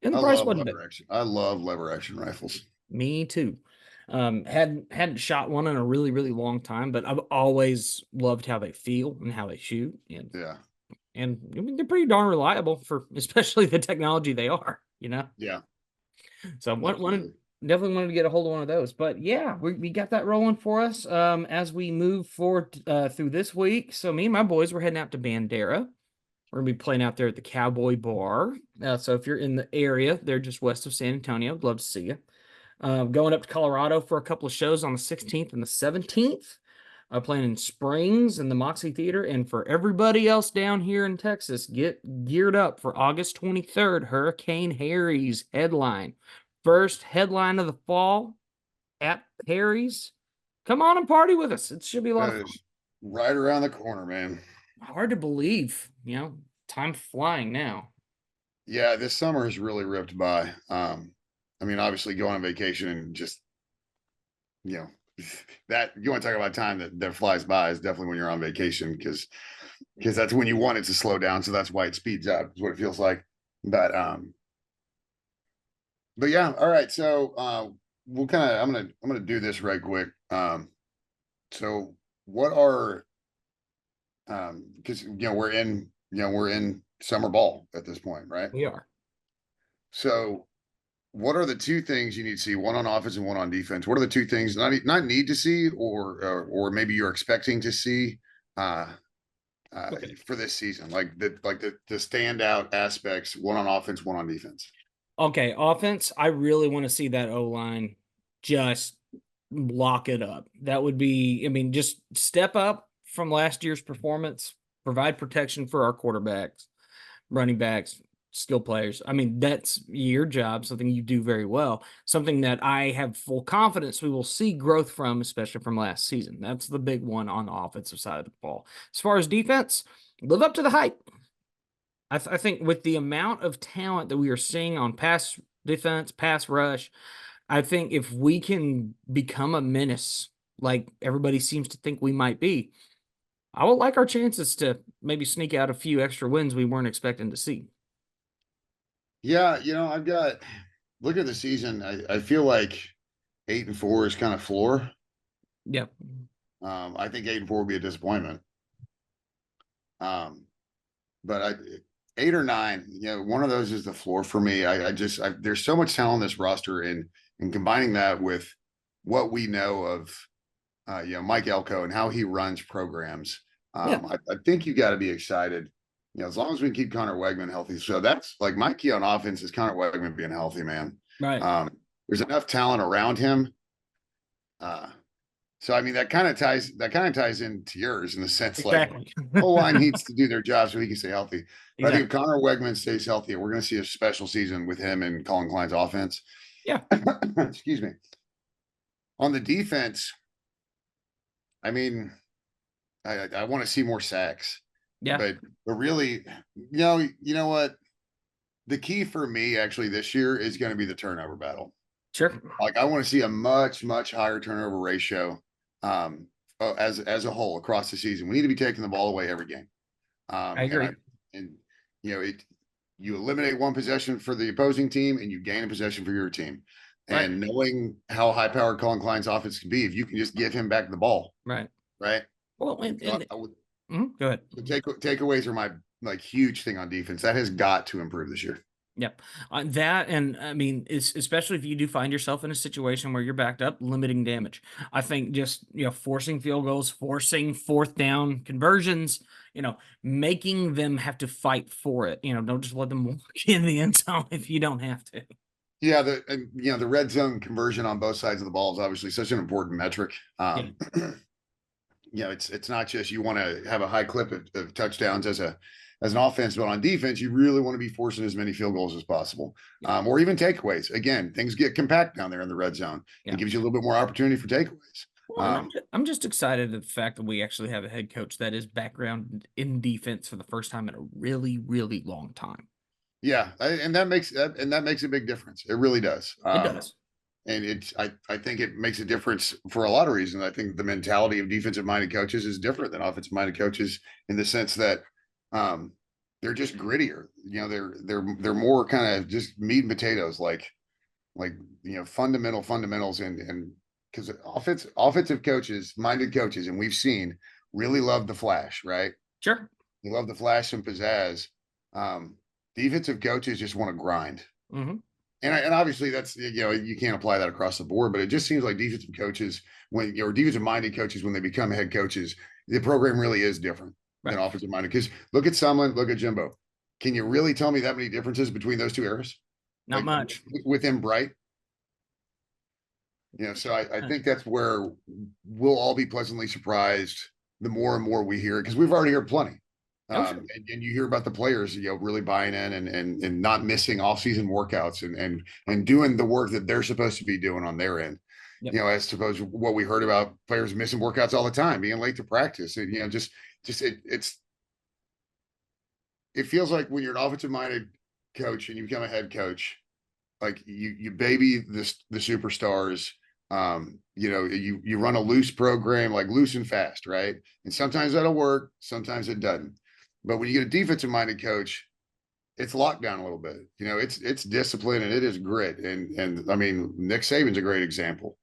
and the
I
price
love
wasn't bad.
lever action. I love lever action rifles.
Me too. Hadn't shot one in a really, really long time, but I've always loved how they feel and how they shoot.
Yeah,
And I mean, they're pretty darn reliable for especially the technology they are.
yeah,
So wanted
absolutely.
definitely wanted to get a hold of one of those. But yeah, we got that rolling for us as we move forward through this week. So me and my boys were heading out to Bandera. We're gonna be playing out there at the Cowboy Bar. So if you're in the area, they're just west of San Antonio. I'd love to see you. Going up to Colorado for a couple of shows on the 16th and the 17th. Playing in Springs in the Moxie Theater. And for everybody else down here in Texas, get geared up for August 23rd, Hurricane Harry's headline. First headline of the fall at Harry's. Come on and party with us. It should be a lot
That
of fun.
is right around the corner, man.
Hard to believe, time flying now.
Yeah, this summer has really ripped by. I mean, obviously going on vacation and just, you know, that you want to talk about time that flies by is definitely when you're on vacation because that's when you want it to slow down. So that's why it speeds up, is what it feels like. But yeah, all right. So we'll kind of I'm gonna do this right quick. So what are because we're in summer ball at this point, right?
We are.
So what are the two things you need to see, one on offense and one on defense? What are the two things not need to see, or maybe you're expecting to see uh,
Okay.
for this season, like the standout aspects, one on offense, one on defense?
Okay, offense, I really want to see that O line just lock it up. That would be, I mean, just step up from last year's performance, provide protection for our quarterbacks, running backs, skill players. I mean, that's your job, something you do very well, something that I have full confidence we will see growth from, especially from last season. That's the big one on the offensive side of the ball. As far as defense, live up to the hype. I think with the amount of talent that we are seeing on pass defense, pass rush, I think if we can become a menace like everybody seems to think we might be, I would like our chances to maybe sneak out a few extra wins we weren't expecting to see.
Yeah, I've got look at the season. I feel like 8-4 is kind of floor.
Yeah.
I think 8-4 would be a disappointment. Um, but 8 or 9, one of those is the floor for me. There's so much talent on this roster, and combining that with what we know of, Mike Elko and how he runs programs.
Yeah.
I think you got to be excited, as long as we can keep Connor Wegman healthy. So that's like my key on offense is Connor Wegman being healthy, man.
Right.
There's enough talent around him. So I mean that kind of ties into yours in the sense like
Exactly.
whole line needs to do their job so he can stay healthy. But I think if
Exactly.
Connor Wegman stays healthy, we're going to see a special season with him and Colin Klein's offense.
Yeah.
Excuse me. On the defense, I mean, I want to see more sacks,
Yeah.
but really, you know what? The key for me actually this year is going to be the turnover battle.
Sure.
Like I want to see a much higher turnover ratio as a whole across the season. We need to be taking the ball away every game.
I
And
agree.
you eliminate one possession for the opposing team and you gain a possession for your team.
Right.
And knowing how high powered Colin Klein's offense can be, if you can just give him back the ball,
Right.
right?
Well,
So I would
go ahead.
takeaways are my like huge thing on defense. That has got to improve this year.
Yep. That, and I mean, it's especially if you do find yourself in a situation where you're backed up, limiting damage. I think just, forcing field goals, forcing fourth down conversions, making them have to fight for it. Don't just let them walk in the end zone if you don't have to.
Yeah, the red zone conversion on both sides of the ball is obviously such an important metric.
Yeah.
It's not just you want to have a high clip of touchdowns as an offense, but on defense, you really want to be forcing as many field goals as possible,
Yeah.
or even takeaways. Again, things get compact down there in the red zone.
Yeah.
It gives you a little bit more opportunity for takeaways.
Well, I'm just excited at the fact that we actually have a head coach that is background in defense for the first time in a really, really long time.
Yeah, and that makes a big difference. It really does.
It does.
And I think it makes a difference for a lot of reasons. I think the mentality of defensive minded coaches is different than offensive minded coaches in the sense that they're just grittier. They're more kind of just meat and potatoes, like fundamentals and because offensive coaches, minded coaches, and we've seen really love the flash, right?
Sure.
They love the flash and pizzazz. Defensive coaches just want to grind.
Mm-hmm.
and obviously that's, you can't apply that across the board, but it just seems like defensive coaches when or defensive minded coaches when they become head coaches, the program really is different than
Right.
offensive minded. Because look at Sumlin, look at Jimbo. Can you really tell me that many differences between those two eras?
Not
Like
much.
within Bright, so I think that's where we'll all be pleasantly surprised the more and more we hear it because we've already heard plenty.
Oh, sure.
And you hear about the players, really buying in and not missing off-season workouts and doing the work that they're supposed to be doing on their end.
Yep.
As opposed to what we heard about players missing workouts all the time, being late to practice. And, just it feels like when you're an offensive minded coach and you become a head coach, like you baby the superstars. You run a loose program, like loose and fast, right? And sometimes that'll work, sometimes it doesn't. But when you get a defensive minded coach, it's locked down a little bit. It's discipline and it is grit. And I mean, Nick Saban's a great example.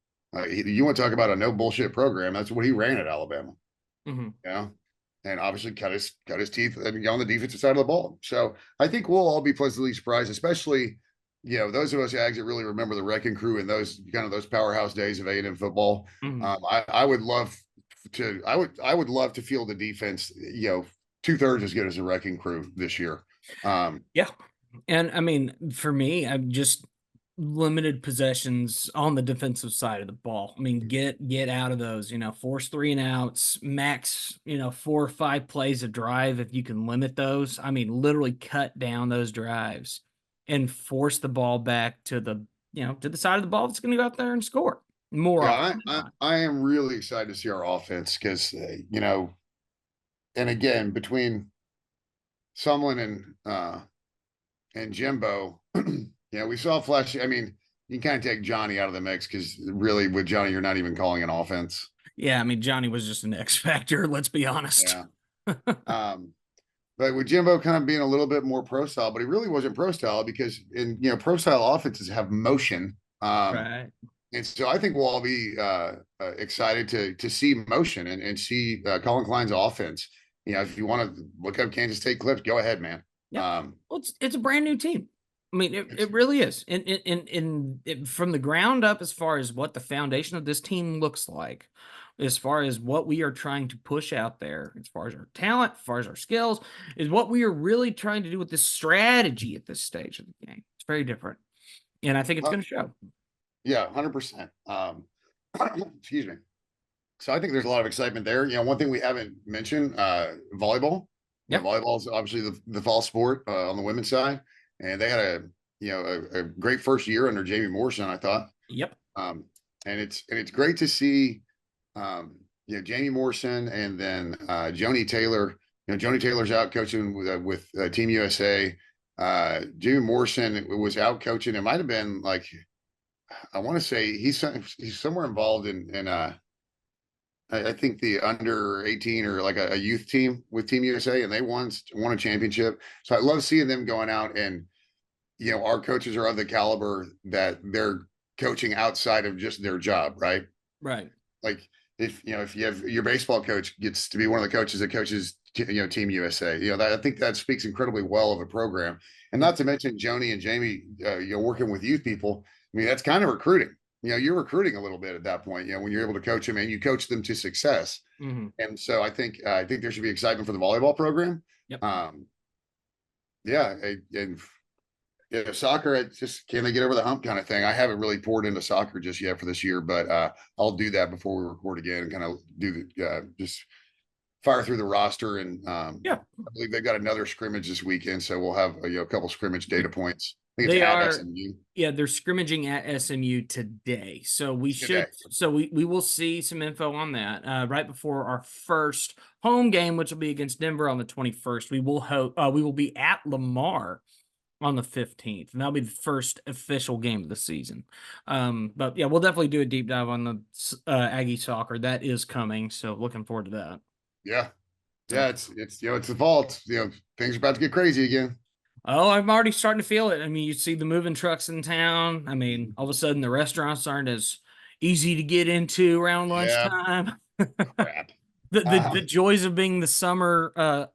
You want to talk about a no bullshit program? That's what he ran at Alabama.
Hmm.
You know, and obviously cut his teeth on the defensive side of the ball. So I think we'll all be pleasantly surprised, especially those of us Ags that really remember the wrecking crew and those powerhouse days of A&M football.
Hmm.
I would love to feel the defense, 2/3 as good as the wrecking crew this year.
Yeah. And I mean, for me, I'm just limited possessions on the defensive side of the ball. I mean, get out of those, force 3-and-outs, max, 4 or 5 plays of drive if you can limit those. I mean, literally cut down those drives and force the ball back to the side of the ball that's going to go out there and score more often
Yeah,
than
I,
not.
I I am really excited to see our offense because and again between Sumlin and Jimbo, we saw flash. I mean, you can kind of take Johnny out of the mix because really with Johnny, you're not even calling an offense.
Yeah, I mean, Johnny was just an X factor, let's be honest.
Yeah. Um, but with Jimbo kind of being a little bit more pro style, but he really wasn't pro style because pro style offenses have motion.
Right.
And so I think we'll all be excited to see motion and see Colin Klein's offense. If you want to look up Kansas State clips, go ahead, man.
Yeah.
Um,
Well, it's a brand new team. I mean, it
it's
really is. From the ground up, as far as what the foundation of this team looks like, as far as what we are trying to push out there, as far as our talent, as far as our skills, is what we are really trying to do with this strategy at this stage of the game. It's very different. And I think it's
uh,
going to show.
yeah, 100%. Excuse me. So I think there's a lot of excitement there. One thing we haven't mentioned, volleyball.
Yeah.
Volleyball is obviously the fall sport on the women's side, and they had a great first year under Jamie Morrison, I thought.
Yep.
And it's great to see, Jamie Morrison and then Joni Taylor. Joni Taylor's out coaching with Team USA. Jamie Morrison was out coaching. It might have been like I want to say he's somewhere involved in I think the under 18 or like a youth team with Team USA, and they won a championship. So I love seeing them going out and our coaches are of the caliber that they're coaching outside of just their job, right?
Right.
Like if you have your baseball coach gets to be one of the coaches that coaches Team USA, I think that speaks incredibly well of a program, and
Yep.
not to mention Joni and Jamie, working with youth people. I mean, that's kind of recruiting. You're recruiting a little bit at that point. When you're able to coach them and you coach them to success.
Hmm.
And so I think there should be excitement for the volleyball program.
Yep.
Yeah, and soccer, it's just can they get over the hump kind of thing. I haven't really poured into soccer just yet for this year, but I'll do that before we record again and kind of do just fire through the roster. And
Yeah.
I believe they've got another scrimmage this weekend, so we'll have a couple scrimmage data points. I think it's
They
at
are,
SMU
yeah, they're scrimmaging at SMU today. So we
today.
should, so we will see some info on that right before our first home game, which will be against Denver on the 21st. We will be at Lamar on the 15th, and that'll be the first official game of the season. But yeah, we'll definitely do a deep dive on the Aggie soccer. That is coming. So looking forward to that.
Yeah,
Yep.
yeah, it's the vault. Things are about to get crazy again.
Oh, I'm already starting to feel it. I mean, you see the moving trucks in town. I mean, all of a sudden the restaurants aren't as easy to get into around
Yeah,
lunchtime.
crap.
The joys of being the summer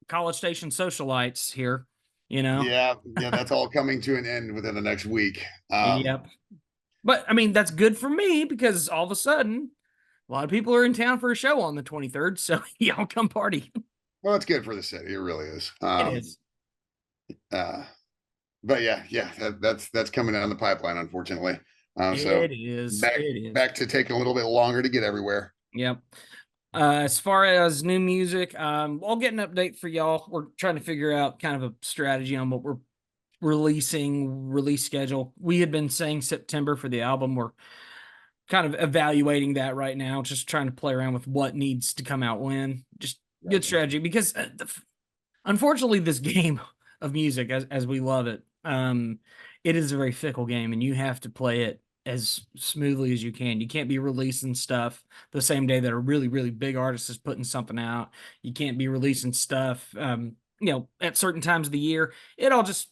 College Station socialites here. you know?
Yeah, yeah, that's all coming to an end within the next week.
Yep. But I mean, that's good for me because all of a sudden, a lot of people are in town for a show on the 23rd. So y'all come party.
Well, it's good for the city. It really is.
It is.
Uh, but yeah, that's coming down the pipeline, unfortunately. So
It is.
back
It is.
back to taking a little bit longer to get everywhere.
Yep. As far as new music, I'll get an update for y'all. We're trying to figure out kind of a strategy on what we're release schedule. We had been saying September for the album. We're kind of evaluating that right now, just trying to play around with what needs to come out when. Just good
Gotcha.
strategy because unfortunately, this game of music, as we love it, it is a very fickle game, and you have to play it as smoothly as you can. You can't be releasing stuff the same day that a really, really big artist is putting something out. You can't be releasing stuff, at certain times of the year. It all just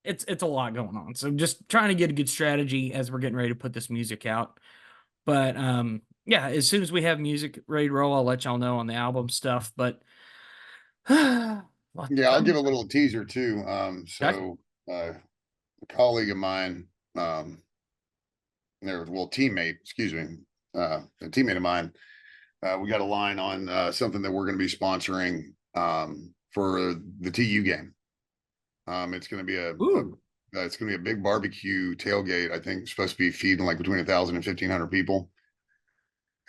it's a lot going on. So just trying to get a good strategy as we're getting ready to put this music out. But yeah, as soon as we have music ready to roll, I'll let y'all know on the album stuff. But
Yeah, I'll give
time.
a little teaser too.
Okay.
A colleague of mine, teammate, excuse me, a teammate of mine, we got a line on something that we're going to be sponsoring for the TU game. It's going to be
Ooh,
it's going to be a big barbecue tailgate. I think it's supposed to be feeding like between 1,000 and 1,500 people.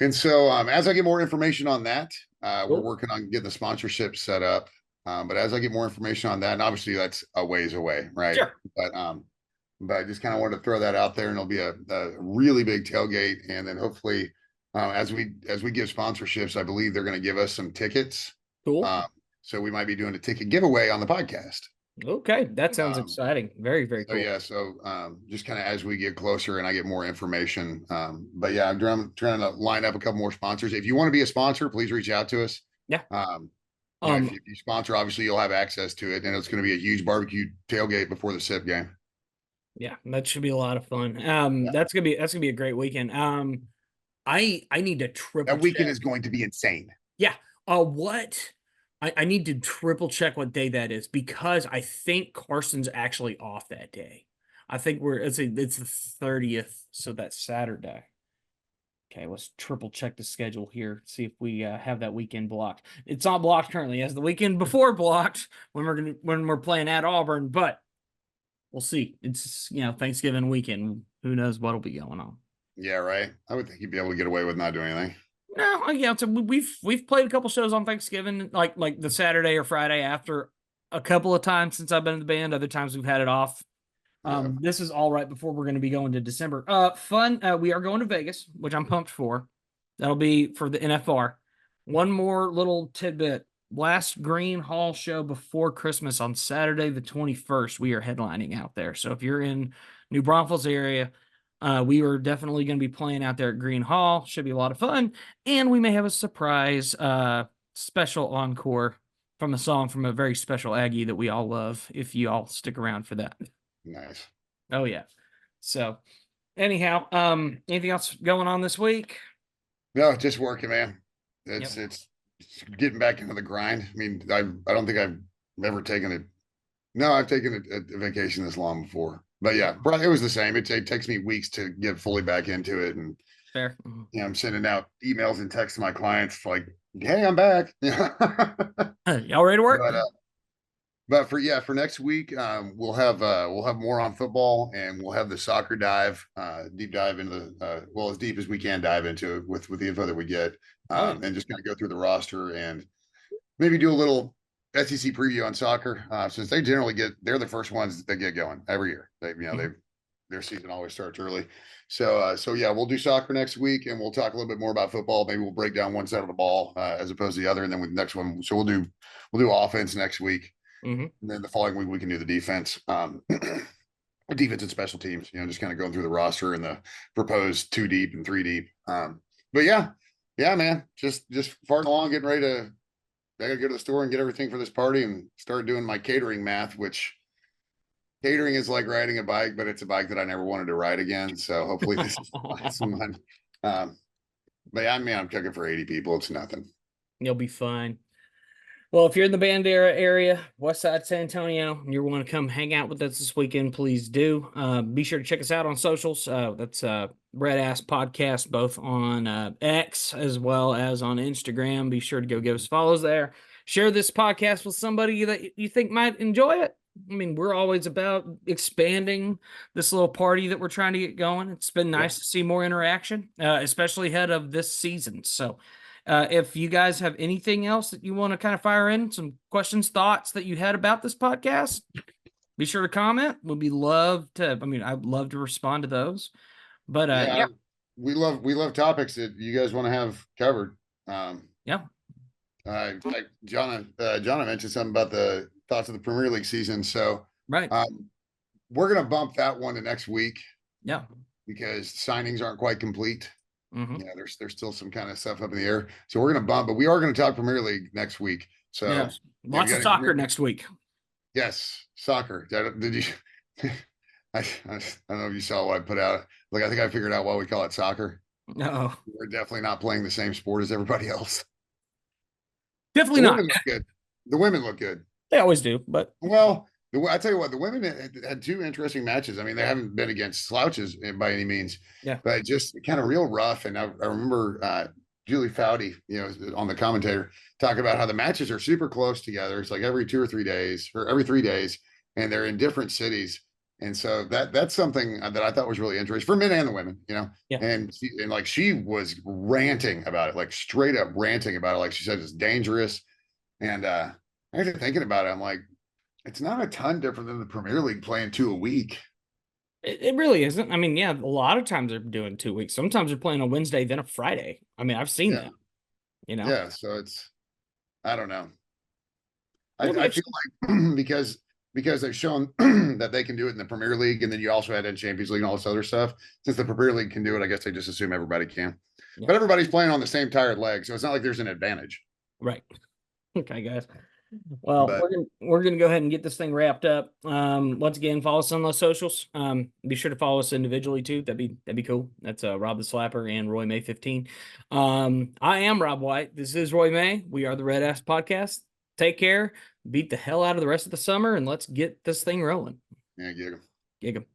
And so, as I get more information on that, we're
cool.
working on getting the sponsorship set up. But as I get more information on that, and obviously that's a ways away, right?
Sure.
But I just kind of wanted to throw that out there, and it'll be a really big tailgate, and then hopefully, as we give sponsorships, I believe they're going to give us some tickets.
Cool.
Um, so we might be doing a ticket giveaway on the podcast.
Okay. That sounds
Um,
exciting. Very, very
so
cool.
yeah, just kind of as we get closer and I get more information. But yeah, I'm trying to line up a couple more sponsors. If you want to be a sponsor, please reach out to us.
Yeah.
Um, if
Um,
you sponsor, obviously you'll have access to it, and it's going to be a huge barbecue tailgate before the SIP game.
yeah, that should be a lot of fun.
Yeah,
That's gonna be a great weekend. I need to triple
that weekend
check.
is going to be insane.
Yeah. What? I need to triple check what day that is because I think Carson's actually off that day. I think it's the 30th, so that's Saturday. Okay, let's triple check the schedule here. See if we have that weekend blocked. It's not blocked currently, as the weekend before blocked when we're playing at Auburn, but we'll see. It's Thanksgiving weekend. Who knows what'll be going on?
Yeah, right. I would think you'd be able to get away with not doing anything.
No, so we've played a couple shows on Thanksgiving, like the Saturday or Friday after, a couple of times since I've been in the band. Other times we've had it off.
Yeah,
This is all right before we're going to be going to December. Fun. We are going to Vegas, which I'm pumped for. That'll be for the NFR. One more little tidbit. Last Green Hall show before Christmas on Saturday, the 21st. We are headlining out there. So if you're in New Braunfels area, we are definitely going to be playing out there at Green Hall. Should be a lot of fun. And we may have a surprise special encore from a song from a very special Aggie that we all love if you all stick around for that.
nice.
Oh yeah. So anyhow, anything else going on this week?
No, just working, man.
Yep.
It's getting back into the grind. I mean, I don't think I've ever taken it. No, I've taken a vacation this long before, but yeah, bro, it was the same. It takes me weeks to get fully back into it, and
Fair.
I'm sending out emails and texts to my clients like, "Hey, I'm back."
Y'all ready to work?
but for next week, we'll have more on football, and we'll have the soccer deep dive into the as deep as we can dive into it with the info that we get,
Oh yeah.
and just kind of go through the roster and maybe do a little SEC preview on soccer, since they're the first ones that get going every year. Their season always starts early. So yeah, we'll do soccer next week, and we'll talk a little bit more about football. Maybe we'll break down one side of the ball as opposed to the other, and then with the next one, so we'll do offense next week,
Mm-hmm.
and then the following week we can do the defense. Defense and special teams, just kind of going through the roster and the proposed 2 deep and 3 deep. But yeah, man, just farting along, getting ready to. I gotta go to the store and get everything for this party and start doing my catering math, which catering is like riding a bike, but it's a bike that I never wanted to ride again. So hopefully this is the last one. But yeah, I mean, I'm cooking for 80 people. It's nothing.
You'll be fine. Well, if you're in the Bandera area, West Side San Antonio, and you want to come hang out with us this weekend, please do. Be sure to check us out on socials. That's RedAss Podcast, both on X as well as on Instagram. Be sure to go give us follows there. Share this podcast with somebody that you think might enjoy it. I mean, we're always about expanding this little party that we're trying to get going. It's been
Yeah.
nice to see more interaction, especially ahead of this season. So, if you guys have anything else that you want to kind of fire in, some questions, thoughts that you had about this podcast, be sure to comment. I'd love to respond to those. But
Yeah.
yeah,
We love topics that you guys want to have covered.
yeah,
Like John mentioned something about the thoughts of the Premier League season. So
right.
we're gonna bump that one to next week
Yeah.
because signings aren't quite complete.
Mm-hmm.
Yeah, there's still some kind of stuff up in the air. So we're gonna bump, but we are gonna talk Premier League next week. So
Yes.
yeah,
Lots of soccer next week.
Yes, soccer. Did you? I don't know if you saw what I put out. Like I think I figured out why we call it soccer.
No,
We're definitely not playing the same sport as everybody else.
definitely
The
not.
women look good. The women look good.
They always do, but
Well, I tell you what, the women had two interesting matches. I mean, they haven't been against slouches by any means,
yeah,
but just kind of real rough. And I remember Julie Foudy, on the commentator, talk about how the matches are super close together. It's like every 2 or 3 days, or every 3 days, and they're in different cities. And so that's something that I thought was really interesting for men and the women.
yeah.
And she was ranting about it, like straight up ranting about it. Like she said, it's dangerous. And I got thinking about it. I'm like, it's not a ton different than the Premier League playing two a week.
It really isn't. I mean, yeah, a lot of times they're doing 2 weeks. Sometimes they're playing a Wednesday, then a Friday. I mean, I've seen
Yeah.
that, you know.
Yeah. So I don't know.
It'll be
I feel
interesting.
like because they've shown that they can do it in the Premier League, and then you also had in Champions League and all this other stuff. Since the Premier League can do it, I guess they just assume everybody can.
Yeah.
But everybody's playing on the same tired leg, so it's not like there's an advantage.
Right. Okay, guys. Well,
But
we're gonna go ahead and get this thing wrapped up. Once again, follow us on those socials. Be sure to follow us individually too. That'd be cool. That's Rob the Slapper and Roy May 15. I am Rob White. This is Roy May. We are the Red Ass Podcast. Take care. Beat the hell out of the rest of the summer, and let's get this thing rolling.
yeah,
Gig 'em.